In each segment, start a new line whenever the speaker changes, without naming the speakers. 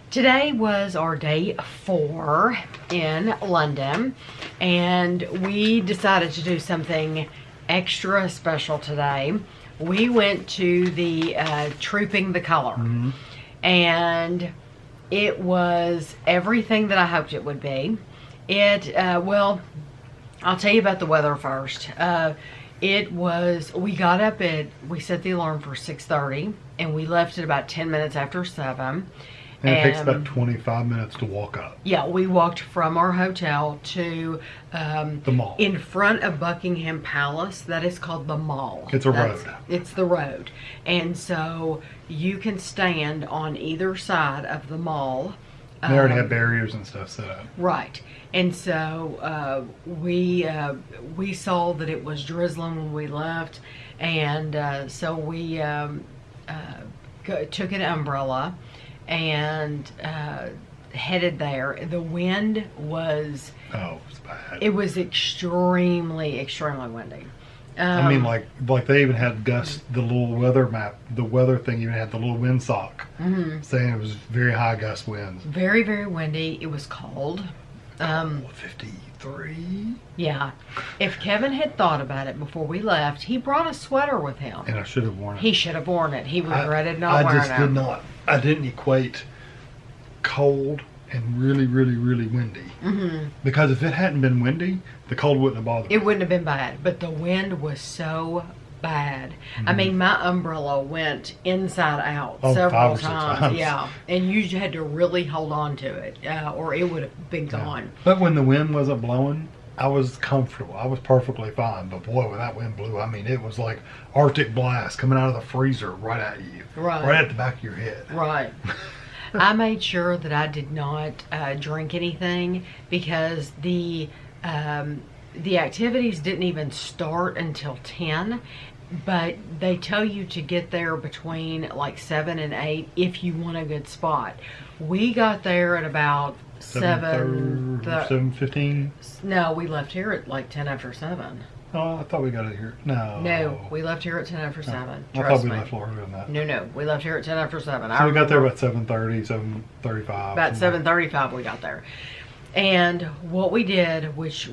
Today was our day 4 in London, and we decided to do something extra special today. We went to the Trooping the Color, and it was everything that I hoped it would be. Well, I'll tell you about the weather first. We got up we set the alarm for 6:30, and we left at about 10 minutes after 7.
And it takes about 25 minutes to walk up.
Yeah, we walked from our hotel to
the mall.
In front of Buckingham Palace. That is called the mall.
It's a road.
It's the road. And so you can stand on either side of the mall.
They already have barriers and stuff set up.
Right. And so we saw that it was drizzling when we left. And so we took an umbrella and headed there. The wind was...
Oh, it was bad.
It was extremely, extremely windy.
I mean, like they even had gusts, the little weather map, the weather thing even had the little wind sock saying it was very high gust winds.
Very, very windy. It was cold.
53?
Yeah. If Kevin had thought about it before we left, he brought a sweater with him.
And I should have worn it.
He should have worn it. He regretted not wearing it.
I didn't equate cold and really, really, really windy. Because if it hadn't been windy, the cold wouldn't have bothered me.
It wouldn't have been bad, but the wind was so bad. I mean, my umbrella went inside out several times. Yeah, and you had to really hold on to it, or it would have been gone.
But when the wind wasn't blowing, I was comfortable. I was perfectly fine. But boy, when that wind blew, I mean, it was like Arctic blast coming out of the freezer right at you, right at the back of your head.
Right. I made sure that I did not drink anything because the activities didn't even start until 10, but they tell you to get there between like 7 and 8 if you want a good spot. We got there at about
7:15.
No, we left here at like 10 after 7.
Oh, I thought we got it here.
No, we left here at 10 after 7.
I thought we left earlier than that.
No, we left here at 10 after 7.
So we got there about 7:30, 7:35.
About 7:35 we got there. And what we did, which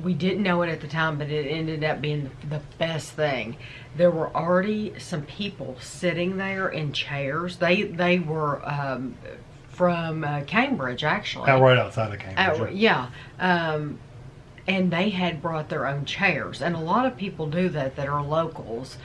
we didn't know it at the time, but it ended up being the best thing. There were already some people sitting there in chairs. They were from Cambridge, actually.
Right outside of Cambridge.
Yeah. And they had brought their own chairs. And a lot of people do that are locals.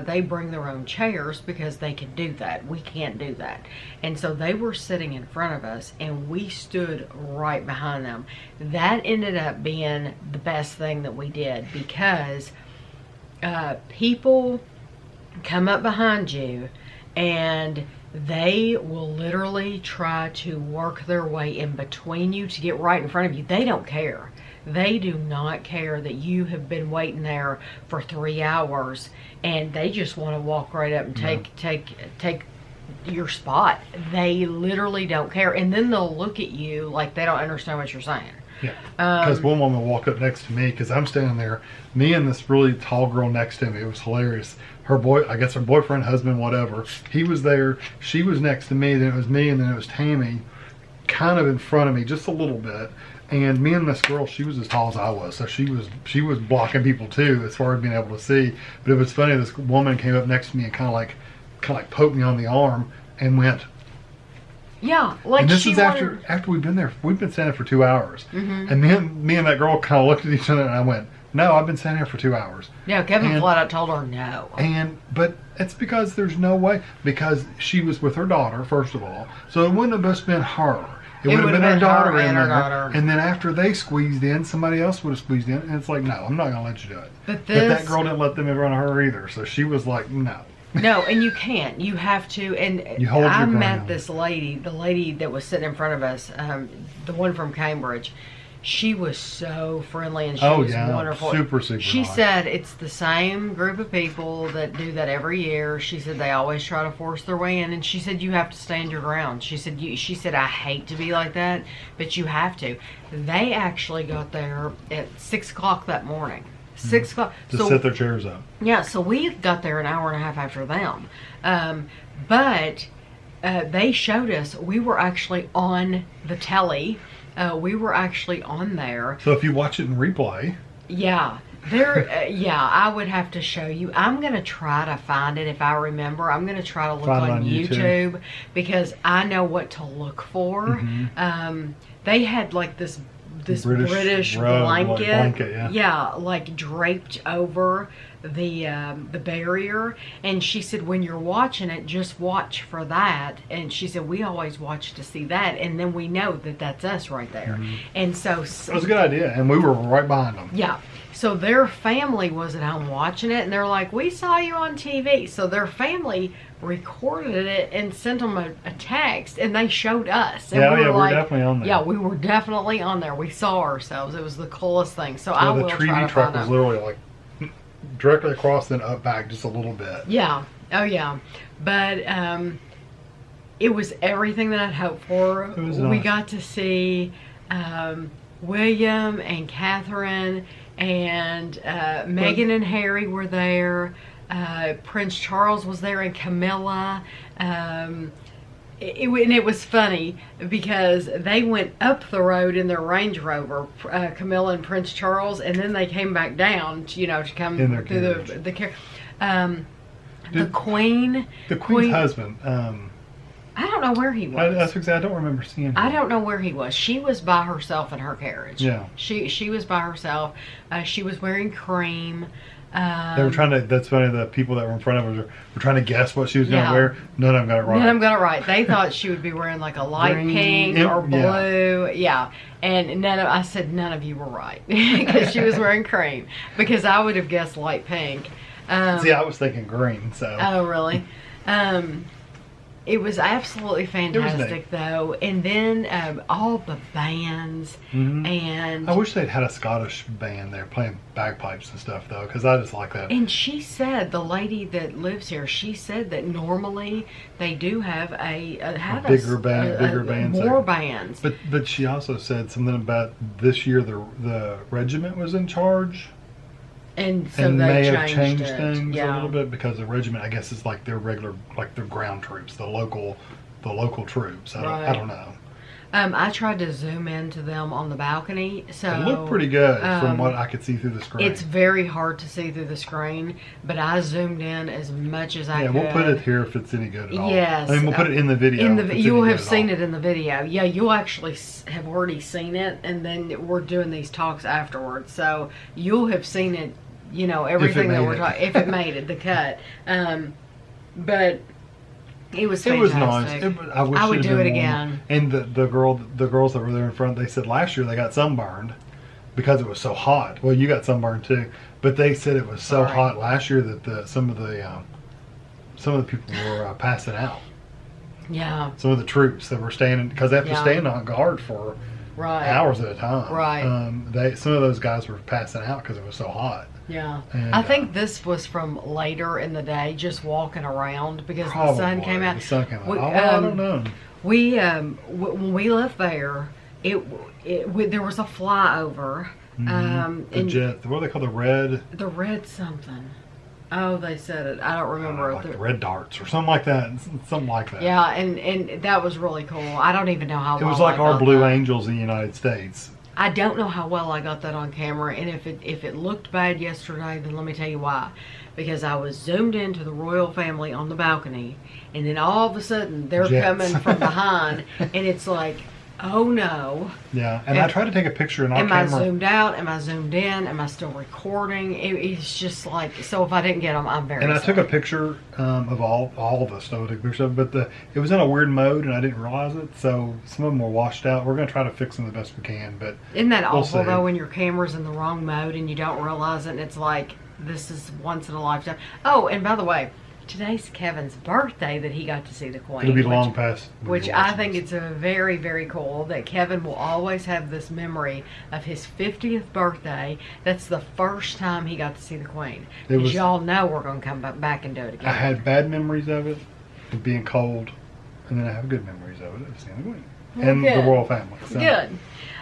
They bring their own chairs because they can do that. We can't do that. And so they were sitting in front of us, and we stood right behind them. That ended up being the best thing that we did, because people come up behind you and they will literally try to work their way in between you to get right in front of you. They don't care. They do not care that you have been waiting there for 3 hours, and they just want to walk right up and take your spot. They literally don't care, and then they'll look at you like they don't understand what you're saying.
Yeah, because one woman walked up next to me, because I'm standing there, me and this really tall girl next to me. It was hilarious. Her boyfriend, husband, whatever, he was there. She was next to me, then it was me, and then it was Tammy, kind of in front of me, just a little bit. And me and this girl, she was as tall as I was, so she was blocking people too, as far as being able to see. But it was funny. This woman came up next to me and kind of like poked me on the arm and went.
Yeah, like.
And this is after we've been there. We've been standing for 2 hours, and me and that girl kind of looked at each other, and I went, "No, I've been standing here for 2 hours."
Yeah, Kevin flat out told her no.
But it's because there's no way, because she was with her daughter first of all, so it wouldn't have just been her. It would have been her daughter in there, and then after they squeezed in, somebody else would have squeezed in, and it's like, no, I'm not going to let you do it. But that girl didn't let them in front of her either, so she was like, no.
No, and you can't. You have to. And I met this lady, the lady that was sitting in front of us, the one from Cambridge. She was so friendly, and she was wonderful.
Super
She
nice.
said it's the same group of people that do that every year. She said they always try to force their way in, and she said you have to stand your ground. She said I hate to be like that, but you have to. They actually got there at 6 o'clock that morning. 6 o'clock.
To set their chairs up.
Yeah, so we got there an hour and a half after them. But they showed us, we were actually on the telly. We were actually on there.
So if you watch it in replay.
Yeah. Yeah, I would have to show you. I'm going to try to find it if I remember. I'm going to try to look on YouTube because I know what to look for. They had like this British blanket, yeah, like draped over the barrier, and she said when you're watching it, just watch for that. And she said we always watch to see that, and then we know that that's us right there. And so
it was a good idea, and we were right behind them.
Yeah. So their family was at home watching it, and they're like, we saw you on TV. So their family recorded it and sent them a text, and they showed us. And
we were definitely on there.
Yeah, we were definitely on there. We saw ourselves. It was the coolest thing. So I will try to find
the 3D truck was literally like directly across, then up back just a little bit.
Yeah. Oh, yeah. But it was everything that I'd hoped for.
It was
We
nice.
got to see William and Catherine, and Meghan and Harry were there. Prince Charles was there, and Camilla. And it was funny because they went up the road in their Range Rover, Camilla and Prince Charles, and then they came back down to, to come
in their
through the Queen.
The Queen's husband.
I don't know where he was.
I don't remember seeing him.
I don't know where he was. She was by herself in her carriage.
Yeah.
She was by herself. She was wearing cream.
They were trying to, that's funny, the people that were in front of her were trying to guess what she was going to wear. None of them got it right.
None of them got it right. They thought she would be wearing like a light pink or blue. Yeah. And I said, none of you were right. Because she was wearing cream. Because I would have guessed light pink.
See, I was thinking green, so.
Oh, really? It was absolutely fantastic, though. And then all the bands and...
I wish they'd had a Scottish band there playing bagpipes and stuff, though, because I just like that.
And she said, the lady that lives here, she said that normally they do have
bigger bands.
More bands.
But she also said something about this year the regiment was in charge.
And so
and
they
may have changed things
it.
a little bit because the regiment, I guess, is like their regular, like their ground troops, the local troops. I don't know.
I tried to zoom into them on the balcony, so
it looked pretty good from what I could see through the screen.
It's very hard to see through the screen, but I zoomed in as much as I could.
Yeah, we'll put it here if it's any good at all.
Yes,
I mean, we'll put it in the video.
You'll have seen it in the video. Yeah, you'll actually have already seen it, and then we're doing these talks afterwards, so you'll have seen it. Everything that we're talking, if it made it, the cut. But it was fantastic.
It was nice. I
would do it again.
And the girls that were there in front, they said last year they got sunburned because it was so hot. Well, you got sunburned too, but they said it was so hot last year that some of the people were passing out.
Yeah.
Some of the troops that were standing, because they have to stand on guard for hours at a time.
Right.
Some of those guys were passing out because it was so hot.
Yeah.
And,
I think this was from later in the day, just walking around because
probably,
the sun came out.
The sun came out. I don't know.
When we left there, there was a flyover.
The jet. What do they call the red?
The red something. Oh, they said it. I don't remember.
Like the red darts or something like that. Something like that.
Yeah, and that was really cool. I don't even know how.
It was like our Blue Angels in the United States.
I don't know how well I got that on camera, and if it looked bad yesterday, then let me tell you why. Because I was zoomed into the royal family on the balcony, and then all of a sudden they're coming from behind, and it's like, oh no.
Yeah, and I tried to take a picture in our camera.
Am I zoomed out? Am I zoomed in? Am I still recording? It's just like, so if I didn't get them, I'm very sorry.
I took a picture of all of us. So I took a picture of it, but it was in a weird mode, and I didn't realize it. So some of them were washed out. We're going to try to fix them the best we can. But
isn't that awful, though, when your camera's in the wrong mode and you don't realize it, and it's like, this is once in a lifetime. Oh, and by the way, today's Kevin's birthday that he got to see the Queen.
It'll be long past.
Which I think it's a very, very cool that Kevin will always have this memory of his 50th birthday. That's the first time he got to see the Queen. Because y'all know we're going to come back and do it again.
I had bad memories of it, of being cold, and then I have good memories of it, of seeing the Queen. And the royal family. So.
Good.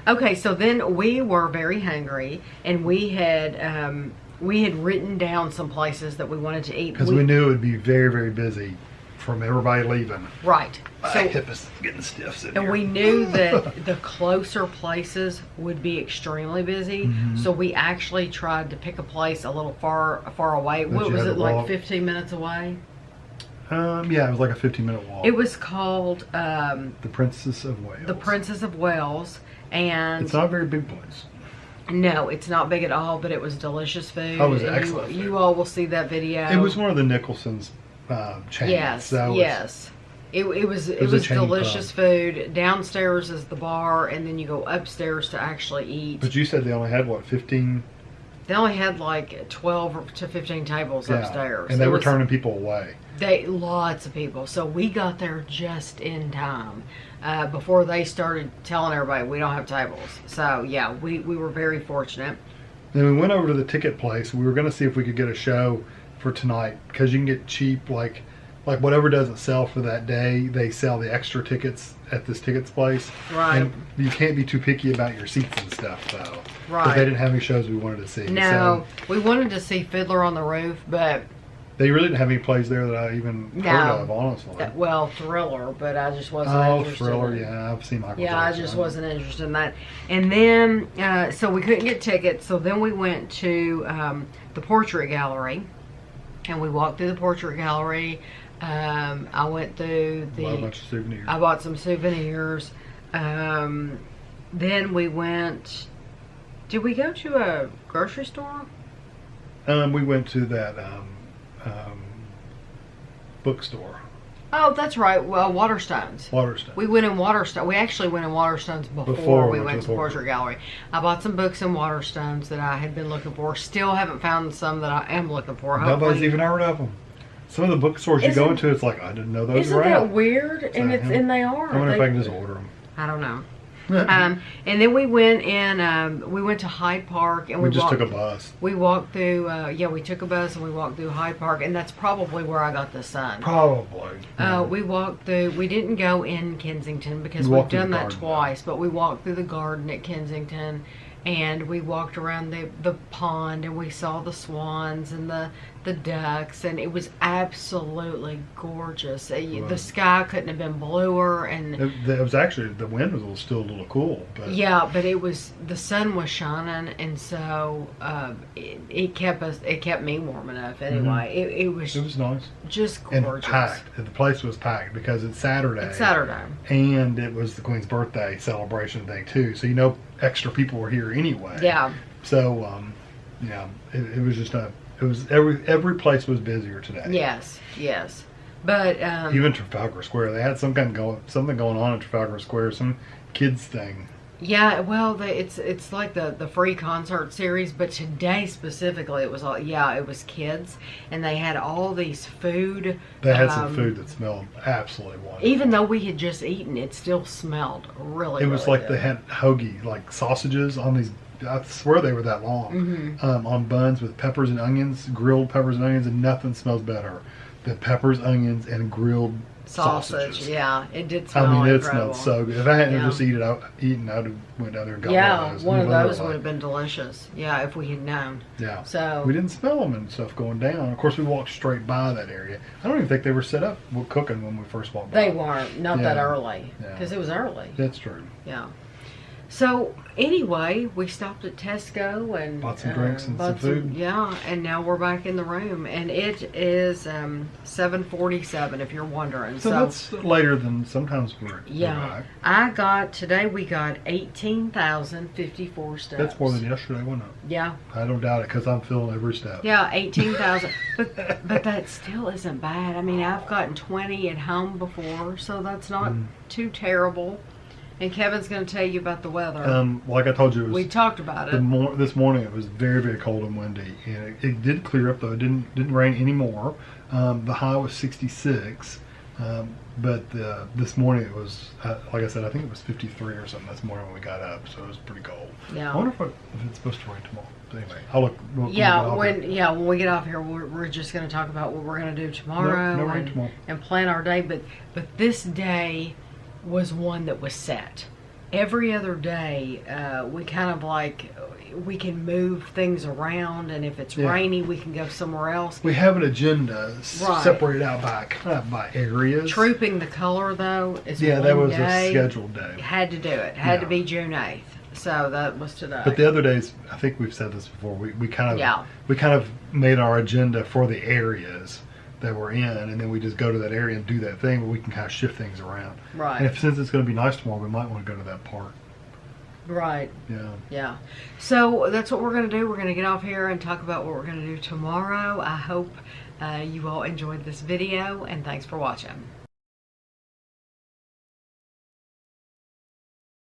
Okay, so then we were very hungry, and we had written down some places that we wanted to eat.
Because we knew it would be very, very busy from everybody leaving.
Right.
My hip is getting stiff sitting
And
here.
we knew that the closer places would be extremely busy, so we actually tried to pick a place a little far away. What was it, like 15 minutes away?
Yeah, it was like a 15-minute walk.
It was called
the Princess of Wales.
The Princess of Wales, and
it's not a very big place.
no, it's not big at all, but it was delicious food.
Oh, it was
and
excellent food.
You all will see that video.
It was one of the Nicholson's chains.
Yes,
So
yes. It was
a chain
delicious
pub.
food. Downstairs is the bar, and then you go upstairs to actually eat.
But you said they only had, what, 15?
They only had like 12 to 15 tables upstairs.
And they were turning people away.
Lots of people. So we got there just in time before they started telling everybody we don't have tables. So yeah, we were very fortunate.
Then we went over to the ticket place. We were going to see if we could get a show for tonight, because you can get cheap, like whatever doesn't sell for that day, they sell the extra tickets at this tickets place.
Right.
And you can't be too picky about your seats and stuff, though.
Right.
But they didn't have any shows we wanted to see.
No, we wanted to see Fiddler on the Roof, but
they really didn't have any plays there that I even heard of, honestly.
Well, Thriller, but I just wasn't interested.
Thriller,
in it.
yeah, I've seen Michael
Yeah,
Jackson.
I just wasn't interested in that. And then, so we couldn't get tickets, so then we went to the Portrait Gallery, and we walked through the Portrait Gallery. I went through
Bought a bunch of souvenirs.
I bought some souvenirs. Then we went. Did we go to a grocery store?
We went to that bookstore.
Oh, that's right. Well, Waterstones.
Waterstone.
We went in Waterstone. We actually went in Waterstones before we went to the Portrait Gallery. I bought some books in Waterstones that I had been looking for. Still haven't found some that I am looking for.
Nobody's even heard of them. Some of the bookstores you go into, it's like, I didn't know those
isn't
were
that
out.
weird? And and they are.
I wonder if I can just order them.
I don't know. And then we went in. We went to Hyde Park, and
we just took a bus.
We walked through. We took a bus and we walked through Hyde Park, and that's probably where I got the sun.
Probably.
We walked through. We didn't go in Kensington because we've done that twice, but we walked through the garden at Kensington, and we walked around the pond, and we saw the swans and the ducks, and it was absolutely gorgeous. The sky couldn't have been bluer, and
it was actually, the wind was still a little cool, but
yeah, but the sun was shining, and so it kept me warm enough anyway. It was
nice,
just gorgeous,
and packed. The place was packed because it's Saturday. And it was the Queen's birthday celebration thing too, so extra people were here anyway.
Yeah.
So it was just every place was busier today.
Yes. But
even Trafalgar Square, they had something going on at Trafalgar Square, some kids thing.
Yeah, well, it's like the free concert series, but today specifically it was it was kids, and they had all these food.
They had some food that smelled absolutely wonderful.
Even though we had just eaten, it still smelled really.
It was
really
like
good.
they had hoagie, like sausages on these. I swear they were that long. On buns with peppers and onions, grilled peppers and onions, and nothing smells better than peppers, onions, and grilled sausages.
Yeah, it did smell
it
incredible.
smelled so good. If I hadn't just eaten, I'd have went down there and got
one of those would have been delicious. Yeah, if we had known.
Yeah.
So
we didn't smell them and stuff going down. Of course, we walked straight by that area. I don't even think they were set up with cooking when we first walked by.
They weren't. Not that early. Because it was early.
That's true.
Yeah. So anyway, we stopped at Tesco and
bought some drinks and some food.
And now we're back in the room, and it is 7:47. If you're wondering,
so that's later than sometimes we're
back. Today we got 18,054 steps.
That's more than yesterday, wasn't it?
Yeah.
I don't doubt it because I'm feeling every step.
Yeah, 18,000. but that still isn't bad. I mean, I've gotten 20 at home before, so that's not too terrible. And Kevin's going to tell you about the weather.
Like I told you,
we talked about it.
This morning it was very, very cold and windy, and it did clear up though. It didn't rain anymore. The high was 66, but this morning it was like I said, I think it was 53 or something this morning when we got up. So it was pretty cold.
Yeah.
I wonder if it's supposed to rain tomorrow. But anyway, I'll look.
When we get off here, we're just going to talk about what we're going to do tomorrow.
No rain tomorrow.
And plan our day. But this day was one that was set, every other day, we kind of like, we can move things around, and if it's
Yeah.
rainy, we can go somewhere else.
We have an agenda
Right.
separated out by kind of by areas.
Trooping the color, though, is
Yeah,
one
that was
day.
a scheduled day.
Had to do it. Had to
Yeah.
be June 8th. So that was today.
But the other days, I think we've said this before. We kind of
Yeah.
we kind of made our agenda for the areas that we're in, and then we just go to that area and do that thing. But we can kind of shift things around.
Right.
And since it's going to be nice tomorrow, we might want to go to that park.
Right.
Yeah.
Yeah. So that's what we're going to do. We're going to get off here and talk about what we're going to do tomorrow. I hope you all enjoyed this video, and thanks for watching.